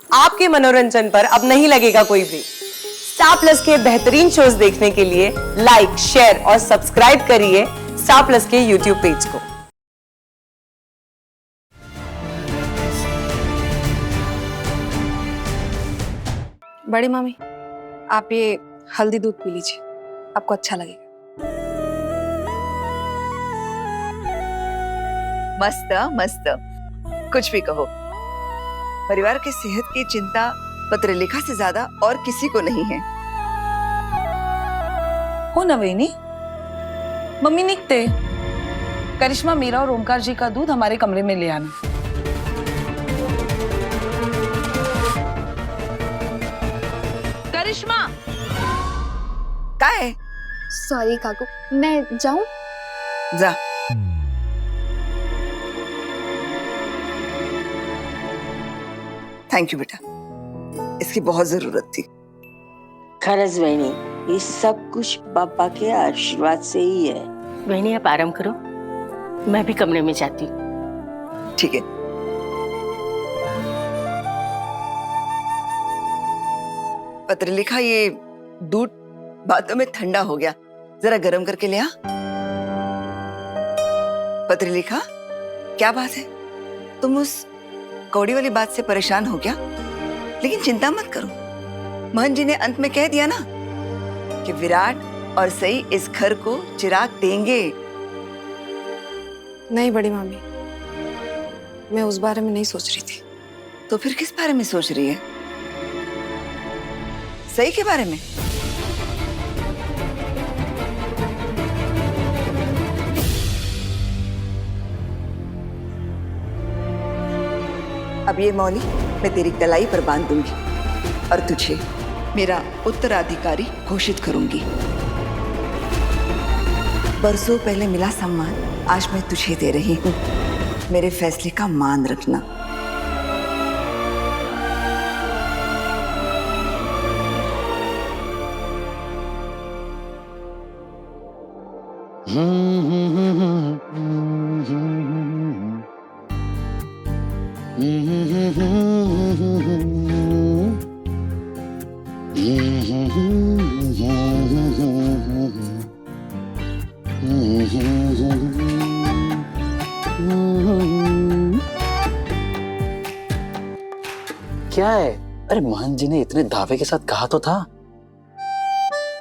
आपके मनोरंजन पर अब नहीं लगेगा कोई ब्रेक। स्टार प्लस के बेहतरीन शोज देखने के लिए लाइक, शेयर और सब्सक्राइब करिए स्टार प्लस के यूट्यूब पेज को। बड़ी मामी, आप ये हल्दी दूध पी लीजिए, आपको अच्छा लगेगा। मस्त मस्त, कुछ भी कहो। परिवार की सेहत की चिंता पत्रलेखा से ज्यादा और किसी को नहीं है। हो ना वेनी, मम्मी निकते करिश्मा, मीरा और ओमकार जी का दूध हमारे कमरे में ले आना। करिश्मा, क्या है? सॉरी काकू, मैं जाऊं? जा। थैंक यू बेटा, इसकी बहुत जरूरत थी। खरज बहनी, ये सब कुछ पापा के आशीर्वाद से ही है। बहनी आप आराम करो, मैं भी कमरे में जाती हूँ। ठीक है। पत्रलेखा, ये दूध बातों में ठंडा हो गया, जरा गर्म करके ले आ। पत्रलेखा, क्या बात है? तुम उस कौड़ी वाली बात से परेशान हो क्या? लेकिन चिंता मत करो, मोहन जी ने अंत में कह दिया ना कि विराट और सई इस घर को चिराग देंगे। नहीं बड़ी मामी, मैं उस बारे में नहीं सोच रही थी। तो फिर किस बारे में सोच रही है? सई के बारे में? अब ये मौली मैं तेरी कलाई पर बांध दूंगी और तुझे मेरा उत्तराधिकारी घोषित करूंगी। बरसों पहले मिला सम्मान आज मैं तुझे दे रही हूँ। मेरे फैसले का मान रखना। क्या है? अरे मोहन जी ने इतने दावे के साथ कहा तो था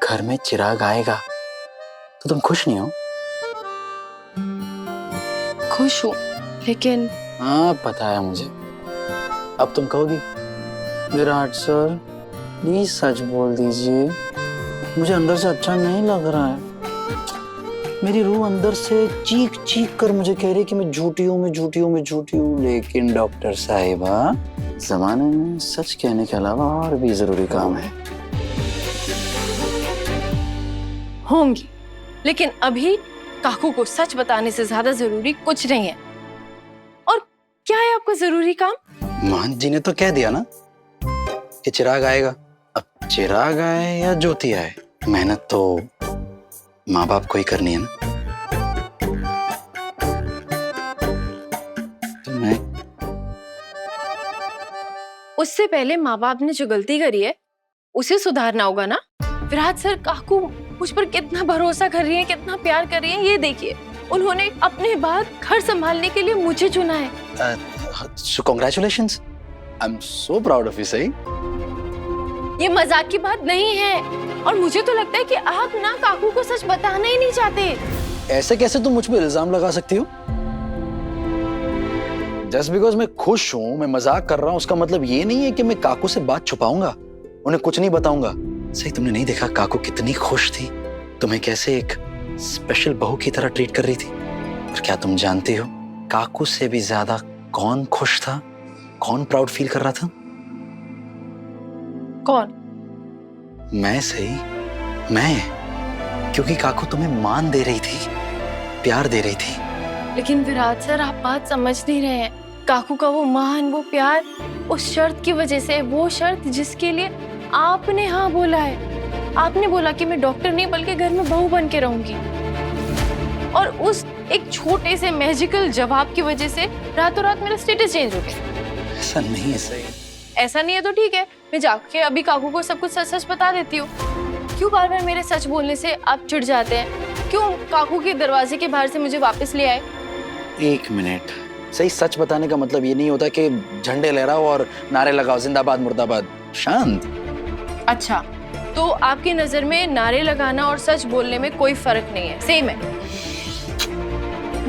घर में चिराग आएगा, तो तुम खुश नहीं हो? खुश हूँ, लेकिन हाँ पता है मुझे। अब तुम कहोगी विराट सर प्लीज सच बोल दीजिए, मुझे अंदर से अच्छा नहीं लग रहा है। मेरी रूह अंदर से चीख चीख कर मुझे कह रही कि मैं झूठी हूँ, मैं झूठी हूँ, मैं झूठी हूँ। लेकिन डॉक्टर साहिबा, जमाने में सच कहने के अलावा और भी जरूरी काम है। होंगी, लेकिन अभी काकू को सच बताने से ज्यादा जरूरी कुछ नहीं है। और क्या है आपका जरूरी काम? मोहन जी ने तो कह दिया ना कि चिराग आएगा। अब चिराग आए या ज्योति आए, मेहनत तो माँ बाप को ही करनी है ना। तो मैं उससे पहले माँ बाप ने जो गलती करी है उसे सुधारना होगा ना। विराट सर काकू मुझ पर कितना भरोसा कर रही है, कितना प्यार कर रही है, ये देखिए। उन्होंने अपने बाद घर संभालने के लिए मुझे चुना है। so congratulations, I'm so proud of you, सही। ये मजाक की बात नहीं है, और मुझे तो लगता है कि आप ना काकू को सच बताना ही नहीं चाहते। ऐसे कैसे तुम मुझ पे इल्जाम लगा सकती हो? जस्ट बिकॉज मैं खुश हूं, मैं मजाक कर रहा हूं, उसका मतलब ये नहीं है कि मैं काकू से बात छुपाऊंगा, उन्हें कुछ नहीं बताऊंगा। सही, तुमने नहीं देखा काकू कितनी खुश थी, तुम्हें कैसे एक स्पेशल बहू की तरह ट्रीट कर रही थी। और क्या तुम जानती हो काकू से भी ज्यादा कौन खुश था, कौन प्राउड फील कर रहा था? कौन? मैं सही, मैं। क्योंकि काकू तुम्हें मान दे रही थी, प्यार दे रही थी। लेकिन विराट सर, आप बात समझ नहीं रहे हैं। काकू का वो मान, वो प्यार उस शर्त की वजह से, वो शर्त जिसके लिए आपने हाँ बोला है। आपने बोला कि मैं डॉक्टर नहीं बल्कि घर में बहू बन के रहूंगी, और उस एक छोटे से मैजिकल जवाब की वजह से रातों रात मेरा स्टेटस चेंज हो गया। ऐसा नहीं है सही, ऐसा नहीं है तो ठीक है, मैं जाके अभी काकू को सब कुछ सच सच बता देती हूँ। क्यों बार बार मेरे सच बोलने से आप चिढ़ जाते हैं? क्यों काकू के दरवाजे के बाहर से मुझे वापस ले आए? एक मिनट, सही सच बताने का मतलब ये नहीं होता कि झंडे लहराओ और नारे लगाओ जिंदाबाद मुर्दाबाद। शांत। अच्छा, तो आपकी नजर में नारे लगाना और सच बोलने में कोई फर्क नहीं है, सेम है।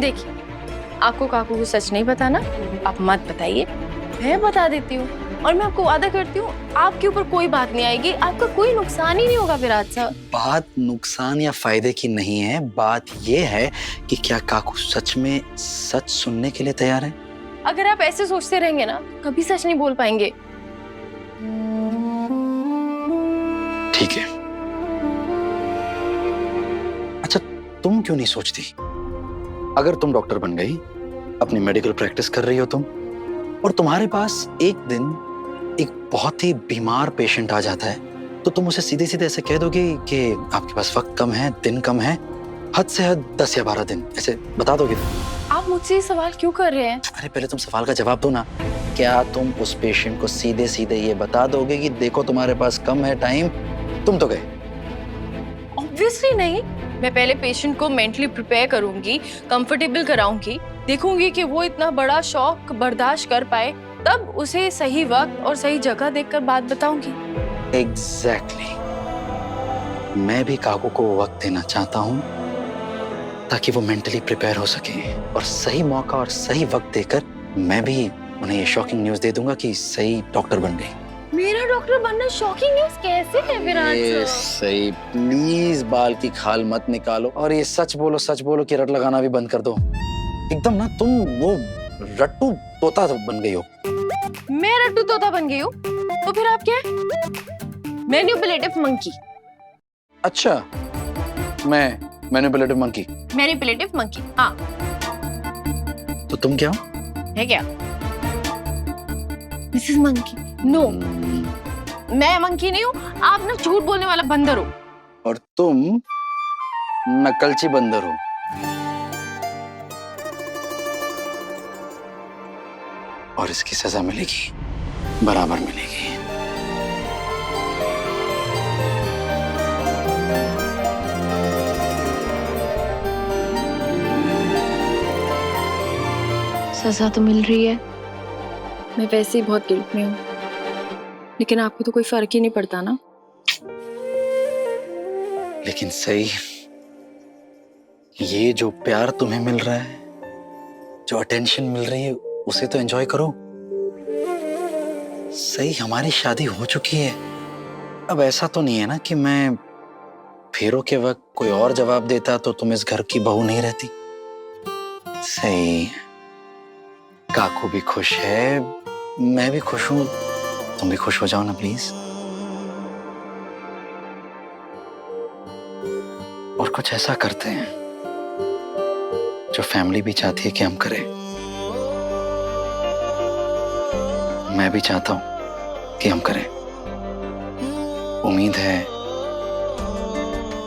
देखिए, आपको काकू को सच नहीं बताना, आप मत बताइए, मैं बता देती हूँ। और मैं आपको वादा करती हूँ, आपके ऊपर कोई बात नहीं आएगी, आपका कोई नुकसान ही नहीं होगा विराट साहब। बात नुकसान या फायदे की नहीं है, बात ये है कि क्या काकू सच में सच सुनने के लिए तैयार है? अगर आप ऐसे सोचते रहेंगे ना, कभी सच नहीं बोल पाएंगे। ठीक है। अच्छा, तुम क्यों नहीं सोचती? अगर तुम डॉक्टर बन गई, अपनी मेडिकल प्रैक्टिस कर रही हो तुम, और तुम्हारे पास एक दिन एक बहुत ही बीमार पेशेंट आ जाता है, तो तुम उसे सीधे सीधे ऐसे कह दोगे कि आपके पास वक्त कम है, दिन कम है, हद से हद 10 या 12 दिन, ऐसे बता दोगे? आप मुझसे ये सवाल क्यों कर रहे हैं? अरे पहले तुम सवाल का जवाब दो ना। क्या तुम उस पेशेंट को सीधे सीधे ये बता दोगे कि देखो तुम्हारे पास कम है टाइम? तुम तो गए। ऑब्वियसली नहीं। मैं पहले पेशेंट को मेंटली प्रिपेयर करूंगी, कंफर्टेबल कराऊंगी, देखूंगी कि वो इतना बड़ा शॉक बर्दाश्त कर पाए, तब उसे सही वक्त और सही जगह देखकर बात बताऊंगी। एग्जैक्टली। मैं भी काकू को वक्त देना चाहता हूँ ताकि वो मेंटली प्रिपेयर हो सके, और सही मौका और सही वक्त देकर मैं भी उन्हें ये शॉकिंग न्यूज़ दे दूंगा कि सही डॉक्टर बन गई। मेरा डॉक्टर बनना शॉकिंग न्यूज़ कैसे है विराट ये सर? सही, प्लीज बाल की खाल मत निकालो, और ये सच बोलो कि रट लगाना भी बंद कर दो। एकदम ना तुम वो रट्टू तोता बन गई हो। मैं रट्टू तोता बन गई हूँ? तो फिर आप क्या है? Manipulative monkey. अच्छा, मैं मैनिपुलेटिव मंकी। मैनिपुलेटिव मंकी, हाँ। तो तुम क्या हो? है क्या? Mrs monkey. नो, मैं मंकी नहीं हूँ, आप ना झूठ बोलने वाला बंदर हो। और तुम नकलची बंदर हो। और इसकी सजा मिलेगी, बराबर मिलेगी। सजा तो मिल रही है। मैं वैसे ही बहुत गिल्ट में हूँ, लेकिन आपको तो कोई फर्क ही नहीं पड़ता ना। लेकिन सही, ये जो प्यार तुम्हें मिल रहा है, जो अटेंशन मिल रही है, उसे तो एंजॉय करो। सही, हमारी शादी हो चुकी है। अब ऐसा तो नहीं है ना कि मैं फेरों के वक्त कोई और जवाब देता तो तुम इस घर की बहू नहीं रहती। सही, काकू भी खुश है, मैं भी खुश हूं, तुम भी खुश हो जाओ ना प्लीज। और कुछ ऐसा करते हैं जो फैमिली भी चाहती है कि हम करें। मैं भी चाहता हूं कि हम करें। उम्मीद है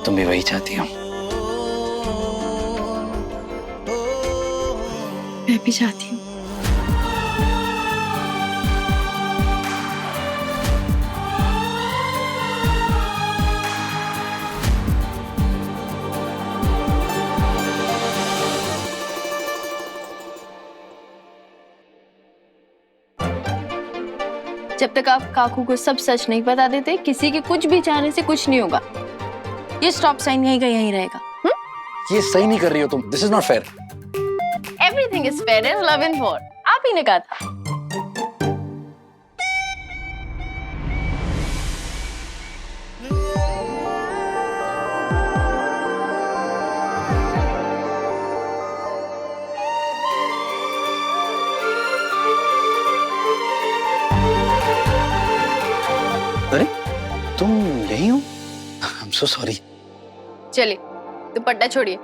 तुम भी वही चाहती हो। मैं भी चाहती हूँ। जब तक आप काकू को सब सच नहीं बता देते, किसी के कुछ भी चाहने से कुछ नहीं होगा। ये स्टॉप साइन यहीं का यहीं रहेगा। ये सही नहीं कर रही हो तुम। This is not fair. Everything is fair in love and war. आप ही ने कहा था। अरे तुम यही हो? I am so sorry. चलिए, दुपट्टा छोड़िए।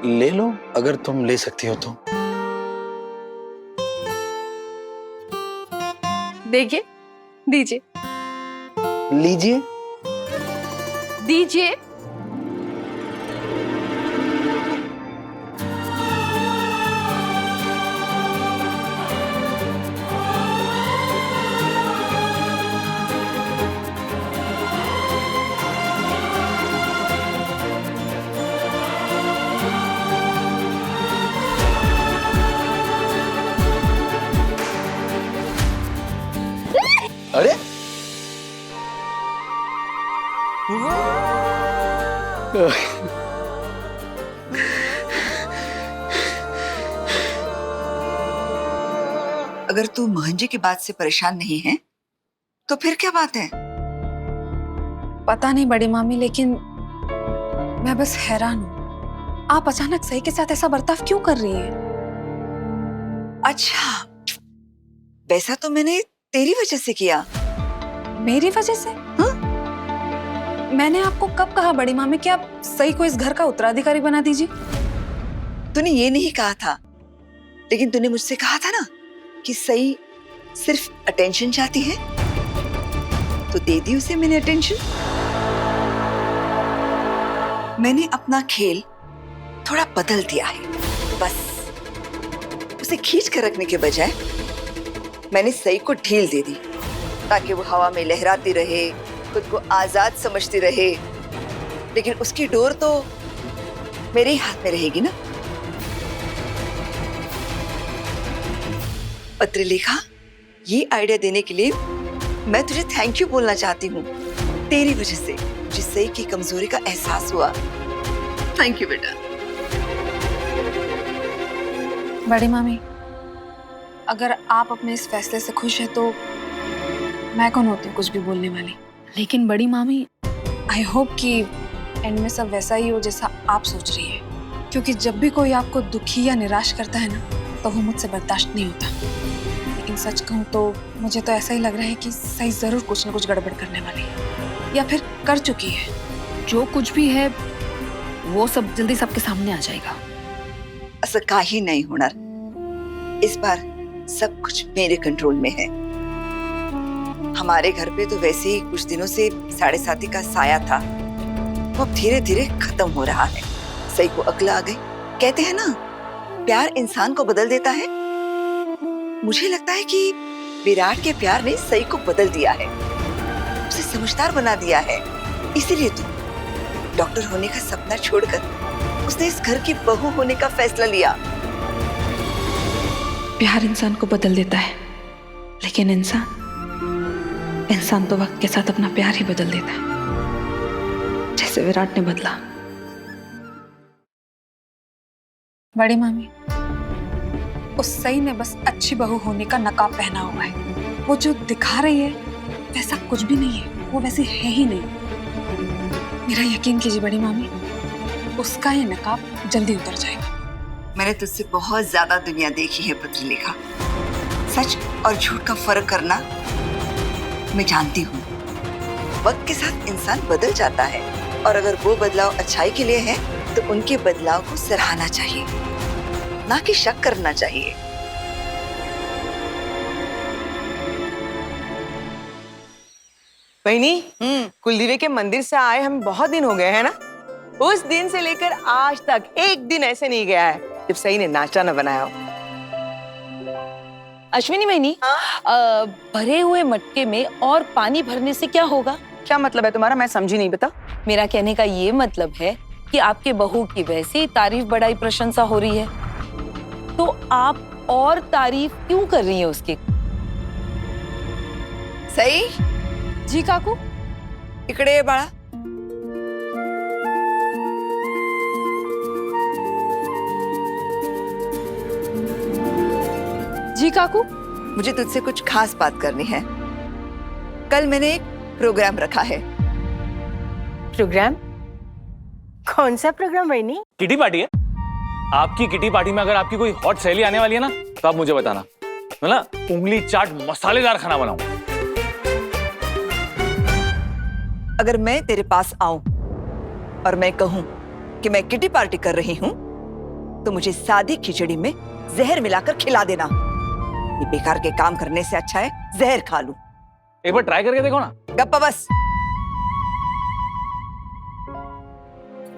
ले लो अगर तुम ले सकती हो तो। देखिए, दीजिए लीजिए। दीजिए। अरे अगर तू मोहन जी की बात से परेशान नहीं है तो फिर क्या बात है? पता नहीं बड़ी मामी, लेकिन मैं बस हैरान हूँ। आप अचानक सही के साथ ऐसा बर्ताव क्यों कर रही हैं? अच्छा, वैसा तो मैंने तेरी वजह से किया। मेरी वजह से? हाँ? मैंने आपको कब कहा बड़ी मामी कि आप सही को इस घर का उत्तराधिकारी बना दीजिए? तूने ये नहीं कहा था, लेकिन तूने मुझसे कहा था ना कि सही सिर्फ अटेंशन चाहती है, तो दे दी उसे मैंने अटेंशन। मैंने अपना खेल थोड़ा बदल दिया है। बस उसे खींच कर रखने के बजाय मैंने सही को ढील दे दी, ताकि वो हवा में लहराती रहे, खुद को आजाद समझती रहे। लेकिन उसकी डोर तो मेरे ही हाथ में रहेगी ना। पत्रलेखा, ये आइडिया देने के लिए मैं तुझे थैंक यू बोलना चाहती हूँ। तेरी वजह से मुझे सही की कमजोरी का एहसास हुआ। थैंक यू बेटा। बड़ी मामी, अगर आप अपने इस फैसले से खुश है तो मैं कौन होती हूँ कुछ भी बोलने वाली। लेकिन बड़ी मामी, आई होप कि एंड में सब वैसा ही हो जैसा आप सोच रही है, क्योंकि जब भी कोई आपको दुखी या निराश करता है ना, तो वो मुझसे बर्दाश्त नहीं होता। लेकिन सच कहूँ तो मुझे तो ऐसा ही लग रहा है कि सही जरूर कुछ ना कुछ गड़बड़ करने वाली है, या फिर कर चुकी है। जो कुछ भी है वो सब जल्दी सबके सामने आ जाएगा। असं काही नहीं होणार। इस बार सब कुछ मेरे कंट्रोल में है। हमारे घर पे तो वैसे ही कुछ दिनों से 7.5 का साया था, वो अब धीरे धीरे खत्म हो रहा है। सही को अक्ल आ गई। कहते हैं ना, प्यार इंसान को बदल देता है। मुझे लगता है कि विराट के प्यार ने सही को बदल दिया है, उसे समझदार बना दिया है। इसीलिए तो डॉक्टर होने का सपना छोड़कर उसने इस घर की बहू होने का फैसला लिया। प्यार इंसान को बदल देता है, लेकिन इंसान तो वक्त के साथ अपना प्यार ही बदल देता है, जैसे विराट ने बदला। बड़ी मामी, उस सही ने बस अच्छी बहू होने का नकाब पहना हुआ है। वो जो दिखा रही है वैसा कुछ भी नहीं है, वो वैसे है ही नहीं। मेरा यकीन कीजिए बड़ी मामी, उसका ये नकाब जल्दी उतर जाएगा। मैंने तुझसे बहुत ज्यादा दुनिया देखी है पत्रलेखा। सच और झूठ का फर्क करना मैं जानती हूँ। वक्त के साथ इंसान बदल जाता है, और अगर वो बदलाव अच्छाई के लिए है तो उनके बदलाव को सराहना चाहिए, ना कि शक करना चाहिए। बहनी, कुलदेवी के मंदिर से आए हम बहुत दिन हो गए हैं ना। उस दिन से लेकर आज तक एक दिन ऐसे नहीं गया है जब सही ने नाचा न बनाया हो। अश्विनी बहनी, भरे हुए मटके में और पानी भरने से क्या होगा? क्या मतलब है तुम्हारा? मैं समझी नहीं, बता। मेरा कहने का ये मतलब है कि आपके बहू की वैसे ही तारीफ बड़ाई प्रशंसा हो रही है, तो आप और तारीफ क्यों कर रही हैं उसकी? सही जी काकू। इकडे ये बाळा। जी काकू। मुझे तुझसे कुछ खास बात करनी है। कल मैंने एक प्रोग्राम रखा है। प्रोग्राम? कौन सा प्रोग्राम बहनी? किटी पार्टी है। आपकी किटी पार्टी में अगर आपकी कोई हॉट सहेली आने वाली है ना, तो आप मुझे बताना। मैं ना उंगली चाट मसालेदार खाना बनाऊं। अगर मैं तेरे पास आऊं और मैं कहूं कि मैं किटी पार्टी कर रही हूं, तो मुझे सादी खिचड़ी में जहर मिलाकर खिला देना। ये बेकार के काम करने से अच्छा है जहर खा लूं। एक बार ट्राई करके देखो ना। गप्पा बस।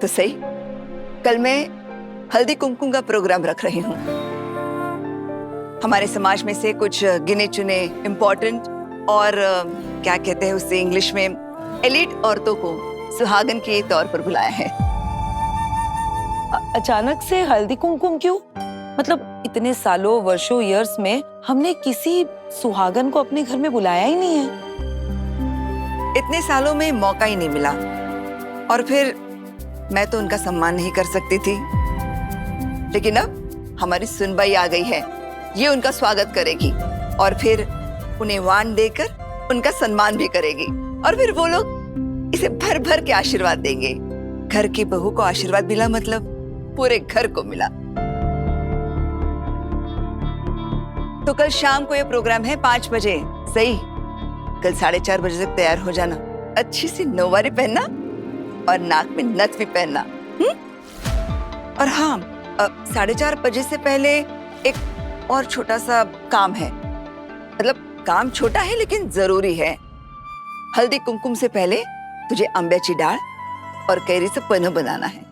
तो सही, कल मैं हल्दी कुमकुम का प्रोग्राम रख रही हूँ। हमारे समाज में से कुछ गिने चुने इम्पोर्टेंट और क्या कहते हैं उससे इंग्लिश में, एलिट औरतों को सुहागन के तौर पर बुलाया है। अचानक से हल्दी कुमकुम क्यों? मतलब इतने सालों वर्षों ईयर्स में हमने किसी सुहागन को अपने घर में बुलाया ही नहीं है। इतने सालों में मौका ही नहीं मिला, और फिर मैं तो उनका सम्मान नहीं कर सकती थी। लेकिन अब हमारी सुनबाई आ गई है, ये उनका स्वागत करेगी और फिर उन्हें वाण देकर उनका सम्मान भी करेगी, और फिर वो लोग इसे भर भर के आशीर्वाद देंगे। घर की बहू को आशीर्वाद मिला मतलब पूरे घर को मिला। तो कल शाम को ये प्रोग्राम है 5 बजे, सही? कल 4:30 बजे तक तैयार हो जाना, अच्छी सी नौवारी पहनना और नाक में नथ भी पहनना। और हाँ, 4:30 बजे से पहले एक और छोटा सा काम है, मतलब काम छोटा है लेकिन जरूरी है। हल्दी कुमकुम से पहले तुझे आंब्याची डाळ और कैरी से पन्ह बनाना है।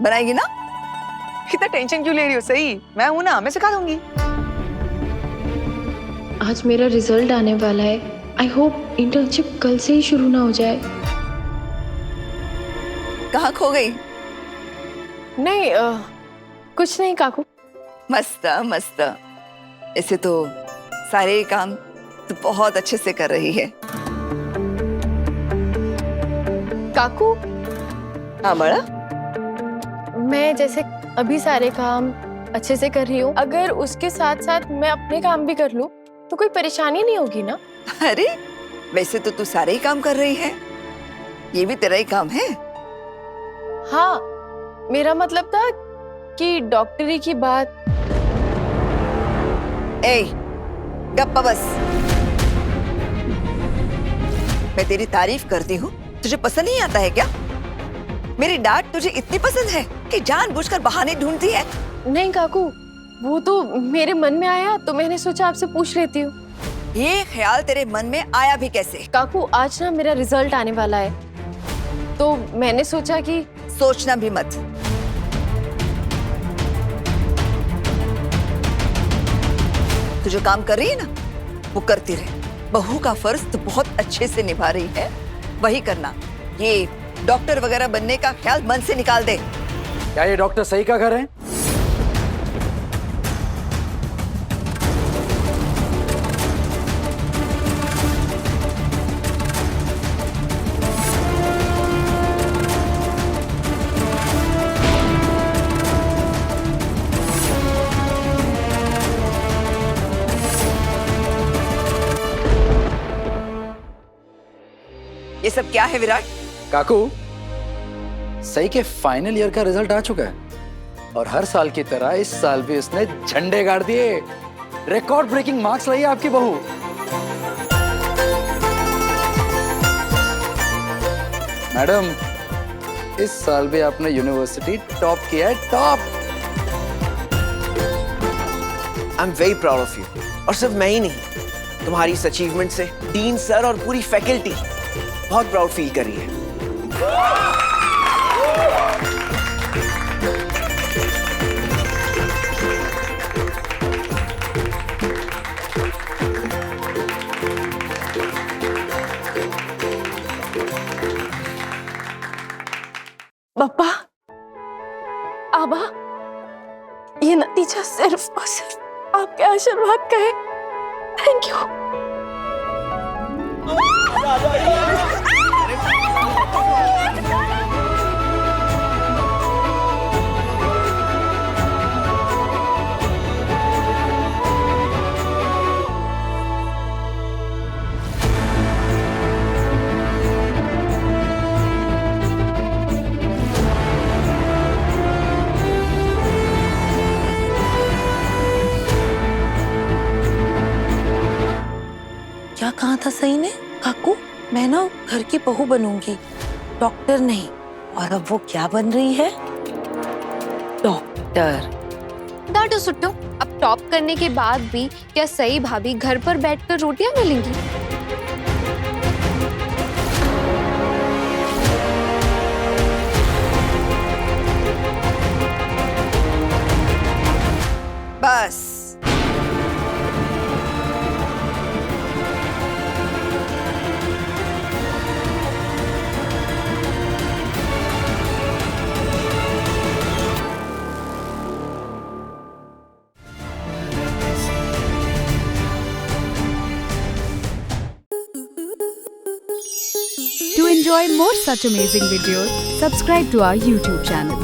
बनाएगी ना? इतना टेंशन क्यों ले रही हो? सही, मैं हूं ना, मैं सिखा दूंगी। आज मेरा रिजल्ट आने वाला है। आई होप इंटर्नशिप कल से ही शुरू ना हो जाए। कहाँ खो गई? नहीं, कुछ नहीं काकू। मस्त मस्त। ऐसे तो सारे ही काम तो बहुत अच्छे से कर रही है। काकू, हाँ बड़ा, मैं जैसे अभी सारे काम अच्छे से कर रही हूँ, अगर उसके साथ साथ मैं अपने काम भी कर लूँ तो कोई परेशानी नहीं होगी ना? अरे वैसे तो तू सारे ही काम कर रही है, ये भी तेरा ही काम है। हाँ, मेरा मतलब था कि डॉक्टरी की बात। ए, गप्पा बस। मैं तेरी तारीफ करती हूँ, तुझे पसंद नहीं आता है क्या? मेरी डांट तुझे इतनी पसंद है कि जानबूझकर बहाने ढूंढती है? नहीं काकू, वो तो मेरे मन में आया तो मैंने सोचा आपसे पूछ लेती हूँ। ये ख्याल तेरे मन में आया भी कैसे? काकू, आज ना मेरा रिजल्ट आने वाला है, तो मैंने सोचा कि सोचना भी मत। तू जो काम कर रही है ना, वो करती रहे। बहू का फर्ज तो बहुत अच्छे से निभा रही है, वही करना। ये डॉक्टर वगैरह बनने का ख्याल मन से निकाल दे। क्या ये डॉक्टर सही का घर है? ये सब क्या है विराट? काकू, सही के फाइनल ईयर का रिजल्ट आ चुका है और हर साल की तरह इस साल भी उसने झंडे गाड़ दिए। रिकॉर्ड ब्रेकिंग मार्क्स लाई है आपकी बहू। मैडम, इस साल भी आपने यूनिवर्सिटी टॉप किया है, top. I am very proud of you. और सिर्फ मैं ही नहीं, तुम्हारी इस अचीवमेंट से डीन सर और पूरी फैकल्टी बहुत प्राउड फील कर रही है। पापा, आबा, ये नतीजा सिर्फ और सिर्फ आपके आशीर्वाद का है। Thank you. क्या कहा था सही ने? काकू, मैं ना घर की बहू बनूंगी, डॉक्टर नहीं। और अब वो क्या बन रही है? डॉक्टर। डांटो सुट्टो, अब टॉप करने के बाद भी क्या सही भाभी घर पर बैठकर रोटियां बेलेंगी? बस To enjoy more such amazing videos, subscribe to our YouTube channel.